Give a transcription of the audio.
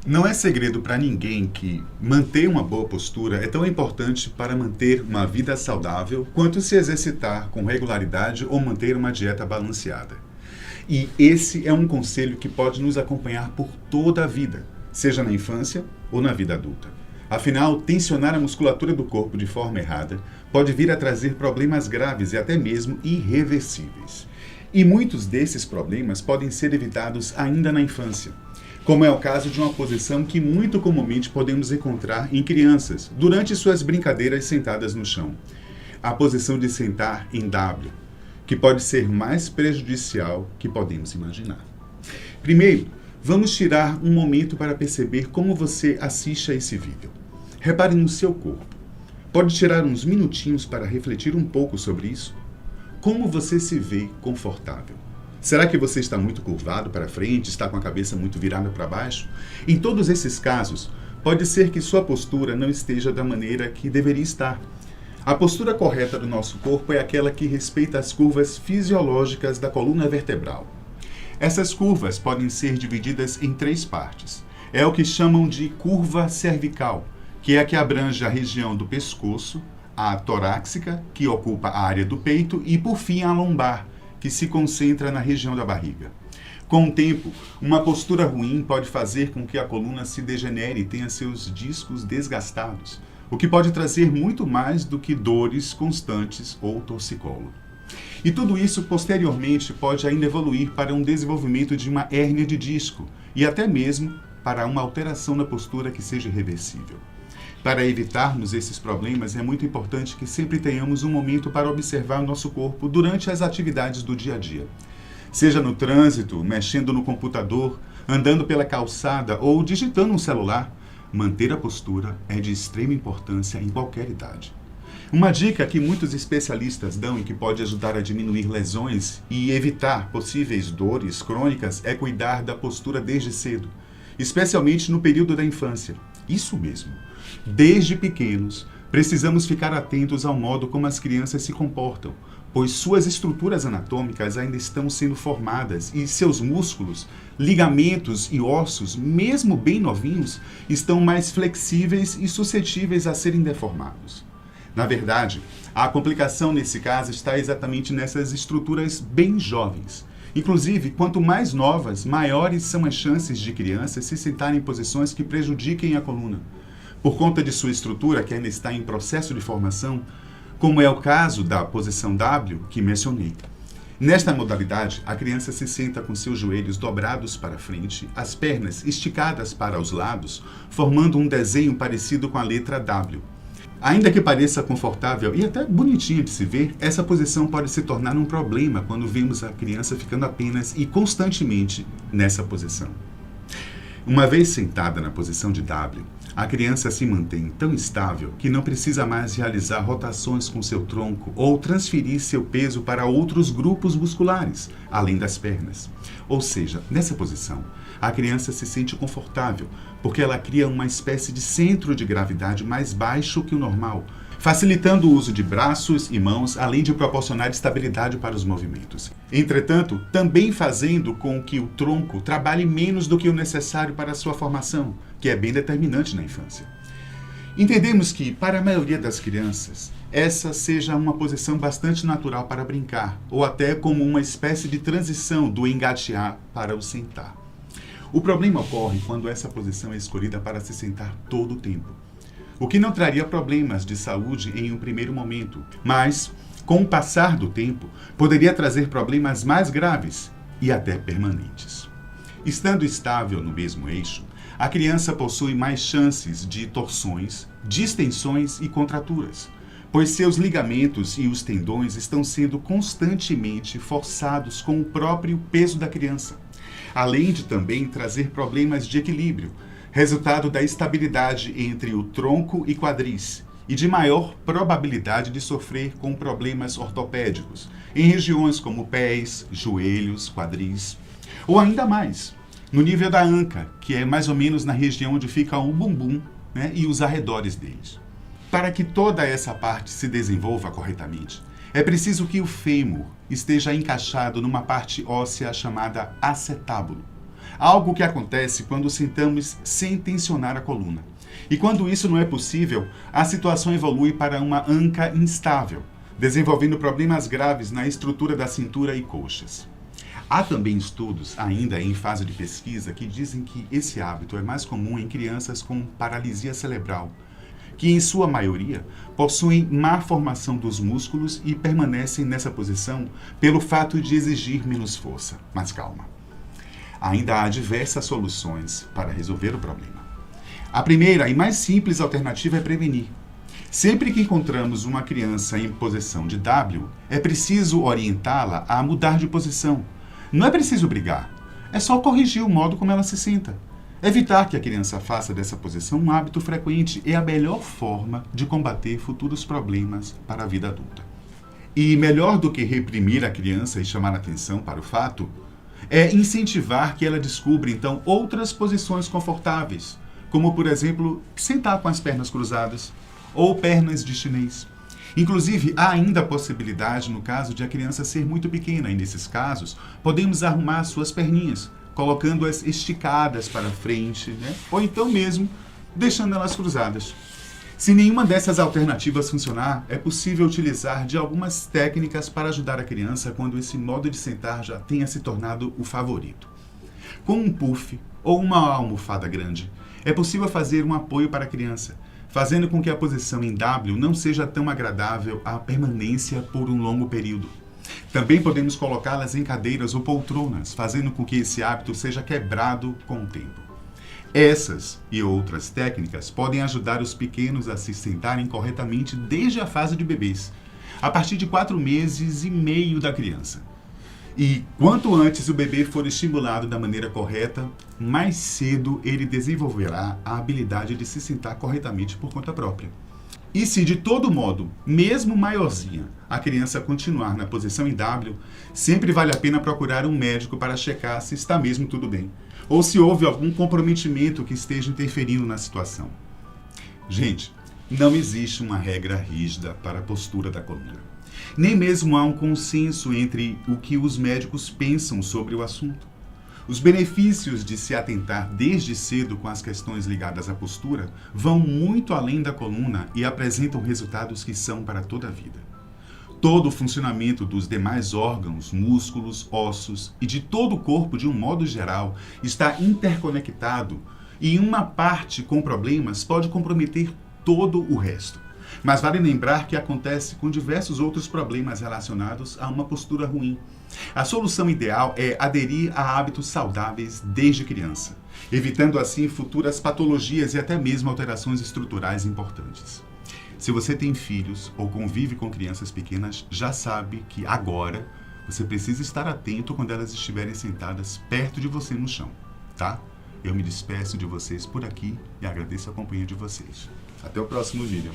Não é segredo para ninguém que manter uma boa postura é tão importante para manter uma vida saudável quanto se exercitar com regularidade ou manter uma dieta balanceada. E esse é um conselho que pode nos acompanhar por toda a vida, seja na infância ou na vida adulta. Afinal, tensionar a musculatura do corpo de forma errada pode vir a trazer problemas graves e até mesmo irreversíveis. E muitos desses problemas podem ser evitados ainda na infância, como é o caso de uma posição que muito comumente podemos encontrar em crianças durante suas brincadeiras sentadas no chão. A posição de sentar em W, que pode ser mais prejudicial que podemos imaginar. Primeiro, vamos tirar um momento para perceber como você assiste a esse vídeo. Repare no seu corpo. Pode tirar uns minutinhos para refletir um pouco sobre isso? Como você se vê confortável? Será que você está muito curvado para frente, está com a cabeça muito virada para baixo? Em todos esses casos, pode ser que sua postura não esteja da maneira que deveria estar. A postura correta do nosso corpo é aquela que respeita as curvas fisiológicas da coluna vertebral. Essas curvas podem ser divididas em 3 partes. É o que chamam de curva cervical, que é a que abrange a região do pescoço, a torácica, que ocupa a área do peito, e por fim a lombar, que se concentra na região da barriga. Com o tempo, uma postura ruim pode fazer com que a coluna se degenere e tenha seus discos desgastados, o que pode trazer muito mais do que dores constantes ou torcicolo. E tudo isso posteriormente pode ainda evoluir para um desenvolvimento de uma hérnia de disco e até mesmo para uma alteração na postura que seja reversível. Para evitarmos esses problemas, é muito importante que sempre tenhamos um momento para observar o nosso corpo durante as atividades do dia a dia. Seja no trânsito, mexendo no computador, andando pela calçada ou digitando um celular, manter a postura é de extrema importância em qualquer idade. Uma dica que muitos especialistas dão e que pode ajudar a diminuir lesões e evitar possíveis dores crônicas é cuidar da postura desde cedo, especialmente no período da infância. Isso mesmo. Desde pequenos, precisamos ficar atentos ao modo como as crianças se comportam, pois suas estruturas anatômicas ainda estão sendo formadas e seus músculos, ligamentos e ossos, mesmo bem novinhos, estão mais flexíveis e suscetíveis a serem deformados. Na verdade, a complicação nesse caso está exatamente nessas estruturas bem jovens. Inclusive, quanto mais novas, maiores são as chances de crianças se sentarem em posições que prejudiquem a coluna, por conta de sua estrutura que ainda está em processo de formação, como é o caso da posição W que mencionei. Nesta modalidade, a criança se senta com seus joelhos dobrados para frente, as pernas esticadas para os lados, formando um desenho parecido com a letra W. Ainda que pareça confortável e até bonitinha de se ver, essa posição pode se tornar um problema quando vemos a criança ficando apenas e constantemente nessa posição. Uma vez sentada na posição de W, a criança se mantém tão estável que não precisa mais realizar rotações com seu tronco ou transferir seu peso para outros grupos musculares, além das pernas. Ou seja, nessa posição, a criança se sente confortável, porque ela cria uma espécie de centro de gravidade mais baixo que o normal, facilitando o uso de braços e mãos, além de proporcionar estabilidade para os movimentos. Entretanto, também fazendo com que o tronco trabalhe menos do que o necessário para a sua formação, que é bem determinante na infância. Entendemos que, para a maioria das crianças, essa seja uma posição bastante natural para brincar, ou até como uma espécie de transição do engatear para o sentar. O problema ocorre quando essa posição é escolhida para se sentar todo o tempo, o que não traria problemas de saúde em um primeiro momento, mas, com o passar do tempo, poderia trazer problemas mais graves e até permanentes. Estando estável no mesmo eixo, a criança possui mais chances de torções, distensões e contraturas, pois seus ligamentos e os tendões estão sendo constantemente forçados com o próprio peso da criança, além de também trazer problemas de equilíbrio, resultado da estabilidade entre o tronco e quadris, e de maior probabilidade de sofrer com problemas ortopédicos, em regiões como pés, joelhos, quadris, ou ainda mais, no nível da anca, que é mais ou menos na região onde fica o bumbum, e os arredores deles. Para que toda essa parte se desenvolva corretamente, é preciso que o fêmur esteja encaixado numa parte óssea chamada acetábulo. algo que acontece quando sentamos sem tensionar a coluna. E quando isso não é possível, a situação evolui para uma anca instável, desenvolvendo problemas graves na estrutura da cintura e coxas. Há também estudos, ainda em fase de pesquisa, que dizem que esse hábito é mais comum em crianças com paralisia cerebral, que em sua maioria possuem má formação dos músculos e permanecem nessa posição pelo fato de exigir menos força. Mas calma. Ainda há diversas soluções para resolver o problema. A primeira e mais simples alternativa é prevenir. Sempre que encontramos uma criança em posição de W, é preciso orientá-la a mudar de posição. Não é preciso brigar, é só corrigir o modo como ela se senta. Evitar que a criança faça dessa posição um hábito frequente é a melhor forma de combater futuros problemas para a vida adulta. E melhor do que reprimir a criança e chamar a atenção para o fato, é incentivar que ela descubra então outras posições confortáveis, como por exemplo, sentar com as pernas cruzadas ou pernas de chinês. Inclusive, há ainda a possibilidade no caso de a criança ser muito pequena, e nesses casos, podemos arrumar suas perninhas, colocando-as esticadas para frente, ou então mesmo deixando elas cruzadas. Se nenhuma dessas alternativas funcionar, é possível utilizar de algumas técnicas para ajudar a criança quando esse modo de sentar já tenha se tornado o favorito. Com um puff ou uma almofada grande, é possível fazer um apoio para a criança, fazendo com que a posição em W não seja tão agradável à permanência por um longo período. Também podemos colocá-las em cadeiras ou poltronas, fazendo com que esse hábito seja quebrado com o tempo. Essas e outras técnicas podem ajudar os pequenos a se sentarem corretamente desde a fase de bebês, a partir de 4 meses e meio da criança. E quanto antes o bebê for estimulado da maneira correta, mais cedo ele desenvolverá a habilidade de se sentar corretamente por conta própria. E se de todo modo, mesmo maiorzinha, a criança continuar na posição em W, sempre vale a pena procurar um médico para checar se está mesmo tudo bem, ou se houve algum comprometimento que esteja interferindo na situação. Gente, não existe uma regra rígida para a postura da coluna. Nem mesmo há um consenso entre o que os médicos pensam sobre o assunto. Os benefícios de se atentar desde cedo com as questões ligadas à postura vão muito além da coluna e apresentam resultados que são para toda a vida. Todo o funcionamento dos demais órgãos, músculos, ossos e de todo o corpo de um modo geral está interconectado e uma parte com problemas pode comprometer todo o resto. Mas vale lembrar que acontece com diversos outros problemas relacionados a uma postura ruim. A solução ideal é aderir a hábitos saudáveis desde criança, evitando assim futuras patologias e até mesmo alterações estruturais importantes. Se você tem filhos ou convive com crianças pequenas, já sabe que agora você precisa estar atento quando elas estiverem sentadas perto de você no chão, tá? Eu me despeço de vocês por aqui e agradeço a companhia de vocês. Até o próximo vídeo.